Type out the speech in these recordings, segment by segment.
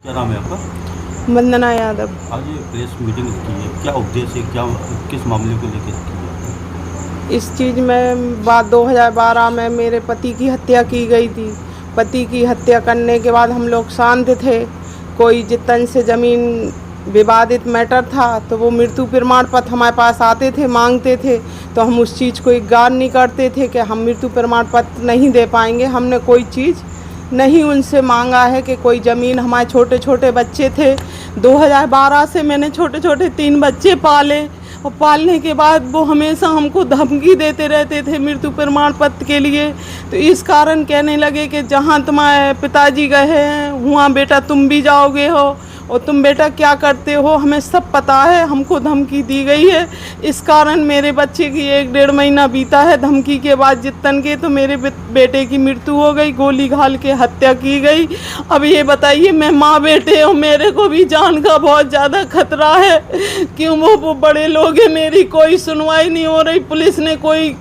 क्या नाम है आपका? वंदना यादव। आज ये प्रेस मीटिंग की है, क्या उद्देश्य है, क्या किस मामले को लेकर की है आपने? इस चीज़ में बात 2012 में मेरे पति की हत्या की गई थी। पति की हत्या करने के बाद हम लोग शांत थे। कोई जितन से ज़मीन विवादित मैटर था तो वो मृत्यु प्रमाण पत्र हमारे पास आते थे, मांगते थे, तो हम उस चीज़ को इग्नोर नहीं करते थे कि हम मृत्यु प्रमाण पत्र नहीं दे पाएंगे। हमने कोई चीज़ नहीं उनसे मांगा है कि कोई ज़मीन। हमारे छोटे छोटे बच्चे थे। 2012 से मैंने छोटे छोटे 3 बच्चे पाले और पालने के बाद वो हमेशा हमको धमकी देते रहते थे मृत्यु प्रमाण पत्र के लिए। तो इस कारण कहने लगे कि जहाँ तुम्हारे पिताजी गए हैं वहाँ बेटा तुम भी जाओगे हो, और तुम बेटा क्या करते हो हमें सब पता है। हमको धमकी दी गई है। इस कारण मेरे बच्चे की 1-1.5 महीना बीता है धमकी के बाद जितन के, तो मेरे बेटे की मृत्यु हो गई, गोली घाल के हत्या की गई। अब ये बताइए, मैं माँ बेटे हूँ, मेरे को भी जान का बहुत ज़्यादा खतरा है। क्यों वो बड़े लोग हैं, मेरी कोई सुनवाई नहीं हो रही। पुलिस ने कोई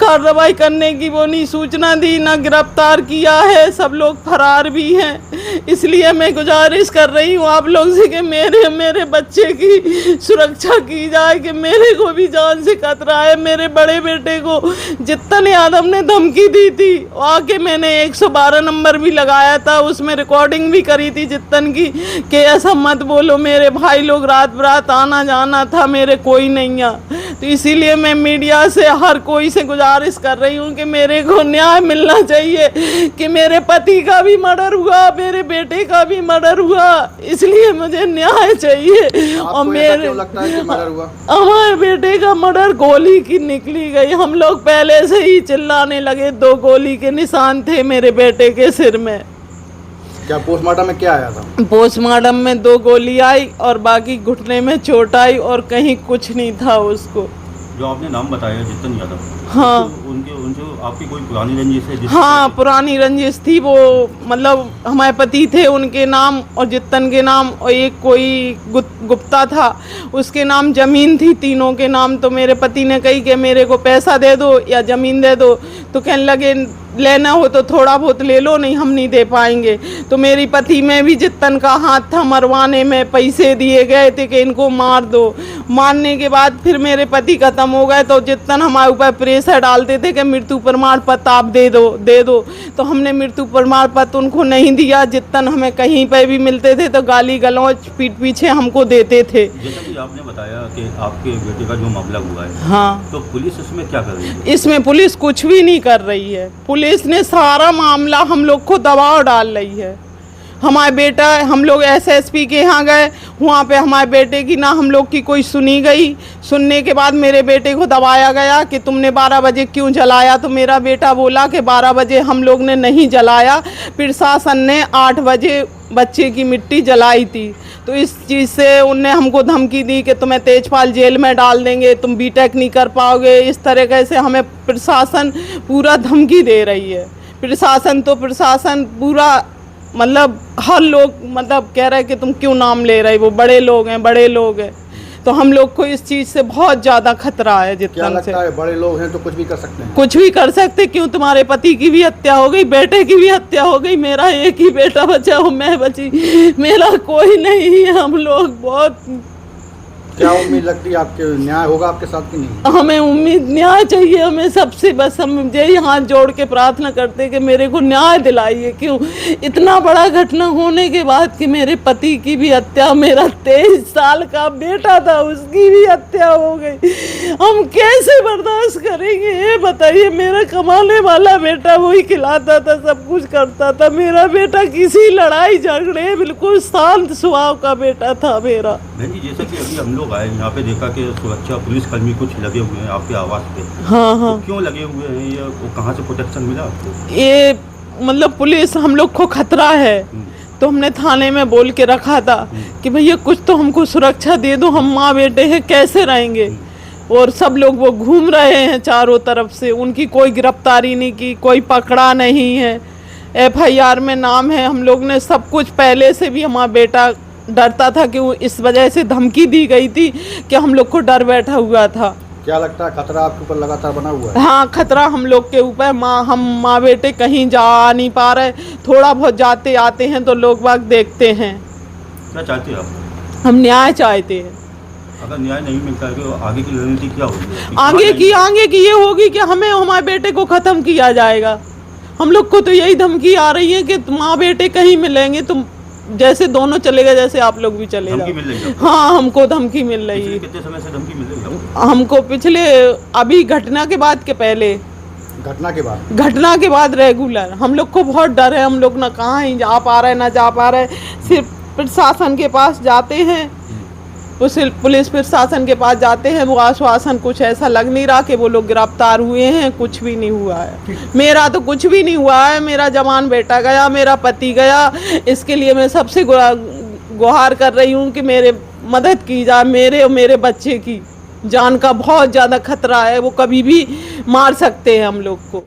कार्रवाई करने की वो नहीं सूचना दी, ना गिरफ्तार किया है। सब लोग फरार भी हैं। इसलिए मैं गुजारिश कर रही हूँ आप लोग से कि मेरे बच्चे की सुरक्षा की जाए, कि मेरे को भी जान से खतरा है। मेरे बड़े बेटे को जितन यादव ने धमकी दी थी, आके मैंने 112 नंबर भी लगाया था, उसमें रिकॉर्डिंग भी करी थी जितन की कि ऐसा मत बोलो। मेरे भाई लोग रात बरात आना जाना था, मेरे कोई नहीं आ। तो इसीलिए मैं मीडिया से हर कोई से गुजारिश कर रही हूँ कि मेरे को न्याय मिलना चाहिए, कि मेरे पति का भी मर्डर हुआ, मेरे बेटे का भी मर्डर हुआ, इसलिए मुझे न्याय चाहिए। और मेरे क्यों लगता है कि मर्डर हुआ? हमारे बेटे का मर्डर गोली की निकली गई। हम लोग पहले से ही चिल्लाने लगे, 2 गोली के निशान थे मेरे बेटे के सिर में। क्या पोस्टमार्टम में क्या आया था? पोस्टमार्टम में 2 गोली आई और बाकी घुटने में चोट आई और कहीं कुछ नहीं था उसको। जो आपने नाम बताया जितन यादव, हाँ, तो उनके आपकी कोई पुरानी रंजिश है? हाँ, पुरानी रंजिश थी। वो मतलब हमारे पति थे उनके नाम और जितन के नाम, और एक कोई गुप्ता था उसके नाम ज़मीन थी, तीनों के नाम। तो मेरे पति ने कही कि मेरे को पैसा दे दो या ज़मीन दे दो, तो कहने लगे लेना हो तो थोड़ा बहुत ले लो, नहीं हम नहीं दे पाएंगे। तो मेरी पति में भी जितन का हाथ था मरवाने में, पैसे दिए गए थे कि इनको मार दो। मारने के बाद फिर मेरे पति खत्म हो गए तो जितन हमारे ऊपर प्रेशर डालते थे कि मृत्यु प्रमाण पत्र आप दे दो। तो हमने मृत्यु प्रमाण पत्र उनको नहीं दिया। जितन हमें कहीं पर भी मिलते थे तो गाली गलौज पीठ पीछे हमको देते थे। जैसा कि आपने बताया कि आपके बेटे का जो मामला हुआ है, हाँ, तो पुलिस इसमें क्या कर रही है? इसमें पुलिस कुछ भी नहीं कर रही है। पुलिस ने सारा मामला हम लोग को दबाव डाल रही है। हमारे बेटा, हम लोग एसएसपी के यहाँ गए, वहाँ पे हमारे बेटे की ना हम लोग की कोई सुनी गई। सुनने के बाद मेरे बेटे को दबाया गया कि तुमने 12 बजे क्यों जलाया। तो मेरा बेटा बोला कि 12 बजे हम लोग ने नहीं जलाया, प्रशासन ने 8 बजे बच्चे की मिट्टी जलाई थी। तो इस चीज़ से उनने हमको धमकी दी कि तुम्हें तेजपाल जेल में डाल देंगे, तुम बीटेक नहीं कर पाओगे। इस तरीके से हमें प्रशासन पूरा धमकी दे रही है। प्रशासन पूरा मतलब हर लोग मतलब कह रहे हैं कि तुम क्यों नाम ले रहे, वो बड़े लोग हैं। तो हम लोग को इस चीज़ से बहुत ज़्यादा खतरा है। क्या लगता है बड़े लोग हैं तो कुछ भी कर सकते हैं? कुछ भी कर सकते। क्यों, तुम्हारे पति की भी हत्या हो गई, बेटे की भी हत्या हो गई, मेरा एक ही बेटा बचा हो, मैं बची, मेरा कोई नहीं है। हम लोग बहुत क्या उम्मीद लगती है आपके न्याय होगा आपके साथ कि नहीं? हमें उम्मीद न्याय चाहिए। हमें सबसे बस हम यही हाथ जोड़ के प्रार्थना करते हैं कि मेरे को न्याय दिलाइए। क्यों, इतना बड़ा घटना होने के बाद कि मेरे पति की भी हत्या, मेरा 23 साल का बेटा था उसकी भी हत्या हो गई, हम कैसे बर्दाश्त करेंगे ये बताइए। मेरा कमाने वाला बेटा, वही खिलाता था, सब कुछ करता था। मेरा बेटा किसी लड़ाई झगड़े बिल्कुल शांत स्वभाव का बेटा था मेरा। जैसा कि अभी हम लोग आए यहाँ पे, देखा कि सुरक्षा पुलिसकर्मी कुछ लगे हुए हैं आपके आवास पे। हाँ, तो क्यों लगे हुए हैं ये, कहाँ से प्रोटेक्शन मिला आपको? ये मतलब पुलिस हम लोग को खतरा है, तो हमने थाने में बोल के रखा था कि भैया कुछ तो हमको सुरक्षा दे दो, हम माँ बेटे हैं कैसे रहेंगे। और सब लोग वो घूम रहे हैं चारों तरफ से, उनकी कोई गिरफ्तारी नहीं की, कोई पकड़ा नहीं है। FIR में नाम है। हम लोग ने सब कुछ पहले से भी, हमारा बेटा डरता था कि वो इस वजह से धमकी दी गई थी कि हम लोग को डर बैठा हुआ था। क्या लगता है खतरा आपके ऊपर लगातार बना हुआ है? हाँ, खतरा हम लोग के ऊपर। हम माँ बेटे कहीं जा नहीं पा रहे, थोड़ा बहुत जाते आते हैं तो लोग बाग देखते हैं। क्या चाहते हैं आप? हम न्याय चाहते हैं। अगर न्याय नहीं मिलता है तो आगे की रणनीति क्या होगी? आगे की ये होगी कि हमें हमारे बेटे को ख़त्म किया जाएगा। हम लोग को तो यही धमकी आ रही है कि माँ बेटे कहीं मिलेंगे, तुम जैसे दोनों चले गए जैसे आप लोग भी चले धमकी जाओ। मिल रही है? हाँ, हमको धमकी मिल रही पिछले है। कितने समय से धमकी मिल रही है आपको? हमको पिछले अभी घटना के बाद के पहले घटना के बाद रेगुलर हम लोग को बहुत डर है। हम लोग ना कहाँ ही जा पा रहे ना जा पा रहे, सिर्फ प्रशासन के पास जाते हैं, पुलिस प्रशासन के पास जाते हैं, वो आश्वासन कुछ ऐसा लग नहीं रहा कि वो लोग गिरफ्तार हुए हैं। कुछ भी नहीं हुआ है, मेरा तो कुछ भी नहीं हुआ है। मेरा जवान बेटा गया, मेरा पति गया। इसके लिए मैं सबसे गुहार कर रही हूँ कि मेरे मदद की जाए। मेरे और मेरे बच्चे की जान का बहुत ज़्यादा खतरा है, वो कभी भी मार सकते हैं हम लोग को।